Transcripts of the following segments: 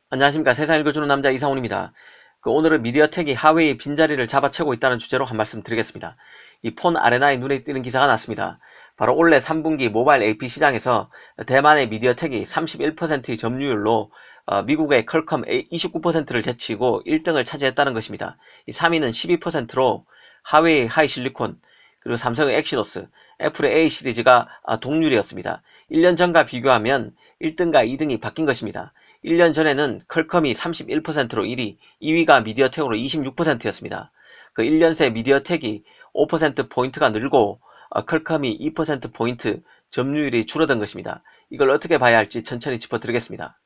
안녕하십니까. 세상 읽어주는 남자 이상훈입니다. 오늘은 미디어텍이 하웨이 빈자리를 잡아채고 있다는 주제로 한 말씀 드리겠습니다. 이 폰 아레나에 눈에 띄는 기사가 났습니다. 바로 올해 3분기 모바일 AP 시장에서 대만의 미디어텍이 31%의 점유율로 미국의 퀄컴 29%를 제치고 1등을 차지했다는 것입니다. 이 3위는 12%로 하웨이 하이실리콘, 그리고 삼성의 엑시노스, 애플의 A 시리즈가 동률이었습니다. 1년 전과 비교하면 1등과 2등이 바뀐 것입니다. 1년 전에는 퀄컴이 31%로 1위, 2위가 미디어텍으로 26%였습니다. 그 1년 새 미디어텍이 5%포인트가 늘고 퀄컴이 2%포인트 점유율이 줄어든 것입니다. 이걸 어떻게 봐야 할지 천천히 짚어드리겠습니다.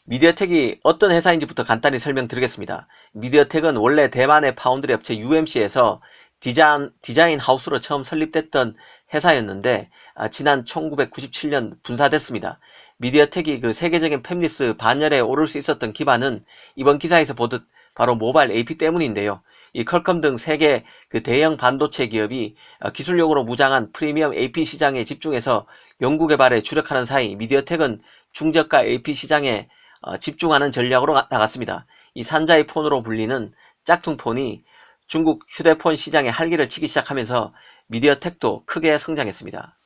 미디어텍이 어떤 회사인지부터 간단히 설명드리겠습니다. 미디어텍은 원래 대만의 파운드리 업체 UMC에서 디자인 하우스로 처음 설립됐던 회사였는데 지난 1997년 분사됐습니다. 미디어텍이 그 세계적인 팹리스 반열에 오를 수 있었던 기반은 이번 기사에서 보듯 바로 모바일 AP 때문인데요. 이 퀄컴 등 세계 그 대형 반도체 기업이 기술력으로 무장한 프리미엄 AP 시장에 집중해서 연구개발에 주력하는 사이 미디어텍은 중저가 AP 시장에 집중하는 전략으로 나갔습니다. 이 산자의 폰으로 불리는 짝퉁폰이 중국 휴대폰 시장에 활기를 치기 시작하면서 미디어텍도 크게 성장했습니다.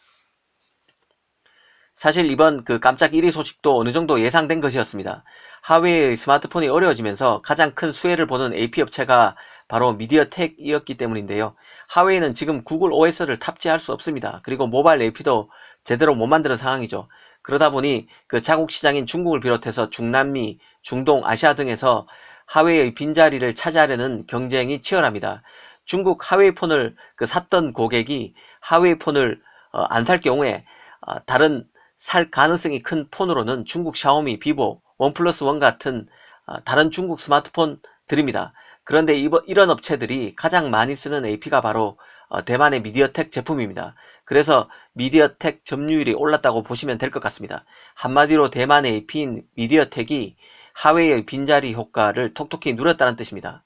사실 이번 그 깜짝 1위 소식도 어느 정도 예상된 것이었습니다. 하웨이의 스마트폰이 어려워지면서 가장 큰 수혜를 보는 AP 업체가 바로 미디어텍이었기 때문인데요. 하웨이는 지금 구글 OS를 탑재할 수 없습니다. 그리고 모바일 AP도 제대로 못 만드는 상황이죠. 그러다 보니 그 자국 시장인 중국을 비롯해서 중남미, 중동, 아시아 등에서 하웨이의 빈자리를 차지하려는 경쟁이 치열합니다. 중국 하웨이 폰을 샀던 고객이 하웨이 폰을 안 살 경우에 다른 살 가능성이 큰 폰으로는 중국 샤오미, 비보, 원플러스 원 같은 다른 중국 스마트폰들입니다. 그런데 이런 업체들이 가장 많이 쓰는 AP가 바로 대만의 미디어텍 제품입니다. 그래서 미디어텍 점유율이 올랐다고 보시면 될 것 같습니다. 한마디로 대만의 AP인 미디어텍이 하웨이의 빈자리 효과를 톡톡히 누렸다는 뜻입니다.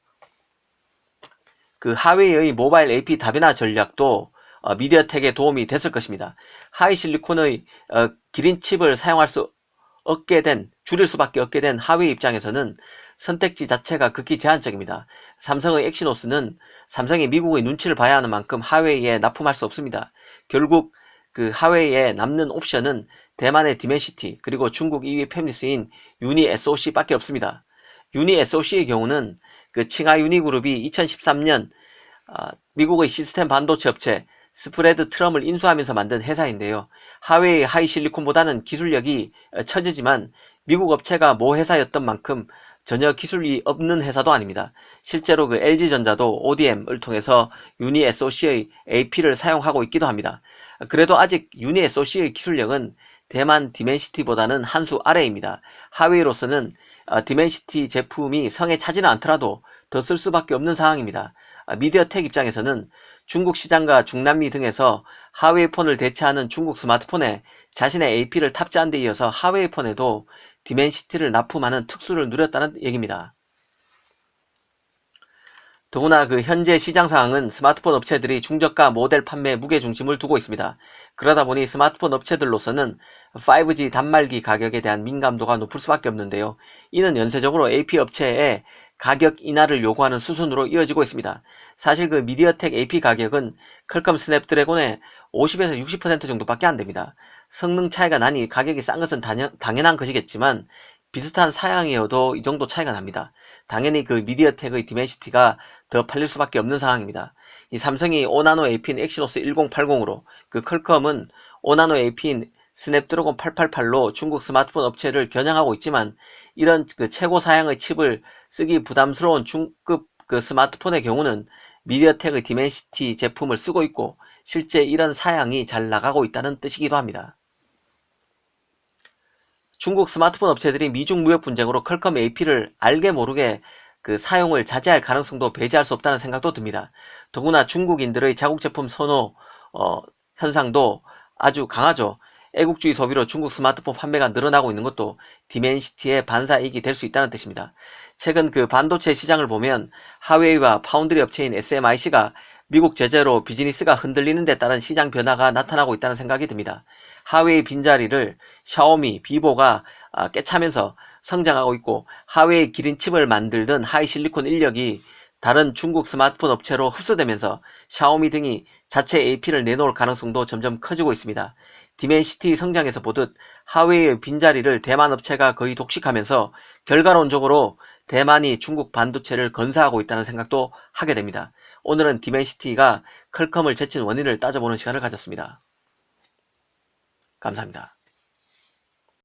그 하웨이의 모바일 AP 다변화 전략도 미디어텍에 도움이 됐을 것입니다. 하이실리콘의 기린 칩을 사용할 수 없게 된, 줄일 수밖에 없게 된 하웨이 입장에서는 선택지 자체가 극히 제한적입니다. 삼성의 엑시노스는 삼성이 미국의 눈치를 봐야 하는 만큼 하웨이에 납품할 수 없습니다. 결국 그 하웨이에 남는 옵션은 대만의 디멘시티, 그리고 중국 2위 팹리스인 유니 SOC 밖에 없습니다. 유니 SOC의 경우는 그 칭하 유니그룹이 2013년 미국의 시스템 반도체 업체 스프레드 트럼을 인수하면서 만든 회사인데요. 하웨이 하이실리콘보다는 기술력이 처지지만 미국 업체가 모 회사였던 만큼 전혀 기술이 없는 회사도 아닙니다. 실제로 그 LG전자도 ODM을 통해서 유니 SOC의 AP를 사용하고 있기도 합니다. 그래도 아직 유니 SOC의 기술력은 대만 디멘시티보다는 한 수 아래입니다. 하웨이로서는 디멘시티 제품이 성에 차지는 않더라도 더 쓸 수밖에 없는 상황입니다. 미디어텍 입장에서는 중국 시장과 중남미 등에서 하웨이 폰을 대체하는 중국 스마트폰에 자신의 AP를 탑재한 데 이어서 하웨이 폰에도 디멘시티를 납품하는 특수를 누렸다는 얘기입니다. 더구나 그 현재 시장 상황은 스마트폰 업체들이 중저가 모델 판매에 무게중심을 두고 있습니다. 그러다 보니 스마트폰 업체들로서는 5G 단말기 가격에 대한 민감도가 높을 수밖에 없는데요. 이는 연쇄적으로 AP 업체에 가격 인하를 요구하는 수순으로 이어지고 있습니다. 사실 그 미디어텍 AP 가격은 퀄컴 스냅드래곤의 50에서 60% 정도밖에 안 됩니다. 성능 차이가 나니 가격이 싼 것은 당연한 것이겠지만 비슷한 사양이어도 이 정도 차이가 납니다. 당연히 그 미디어텍의 디멘시티가 더 팔릴 수밖에 없는 상황입니다. 이 삼성이 5나노 AP인 엑시노스 1080으로 그 퀄컴은 5나노 AP인 스냅드래곤 888로 중국 스마트폰 업체를 겨냥하고 있지만 이런 그 최고 사양의 칩을 쓰기 부담스러운 중급 그 스마트폰의 경우는 미디어텍의 디멘시티 제품을 쓰고 있고 실제 이런 사양이 잘 나가고 있다는 뜻이기도 합니다. 중국 스마트폰 업체들이 미중 무역 분쟁으로 퀄컴 AP를 알게 모르게 그 사용을 자제할 가능성도 배제할 수 없다는 생각도 듭니다. 더구나 중국인들의 자국 제품 선호 현상도 아주 강하죠. 애국주의 소비로 중국 스마트폰 판매가 늘어나고 있는 것도 디멘시티의 반사이익이 될 수 있다는 뜻입니다. 최근 그 반도체 시장을 보면 하웨이와 파운드리 업체인 SMIC가 미국 제재로 비즈니스가 흔들리는 데 따른 시장 변화가 나타나고 있다는 생각이 듭니다. 하웨이 빈자리를 샤오미, 비보가 꿰차면서 성장하고 있고, 하웨이 기린칩을 만들던 하이실리콘 인력이 다른 중국 스마트폰 업체로 흡수되면서 샤오미 등이 자체 AP를 내놓을 가능성도 점점 커지고 있습니다. 디멘시티 성장에서 보듯 하웨이의 빈자리를 대만 업체가 거의 독식하면서 결과론적으로 대만이 중국 반도체를 건사하고 있다는 생각도 하게 됩니다. 오늘은 디멘시티가 퀄컴을 제친 원인을 따져보는 시간을 가졌습니다. 감사합니다.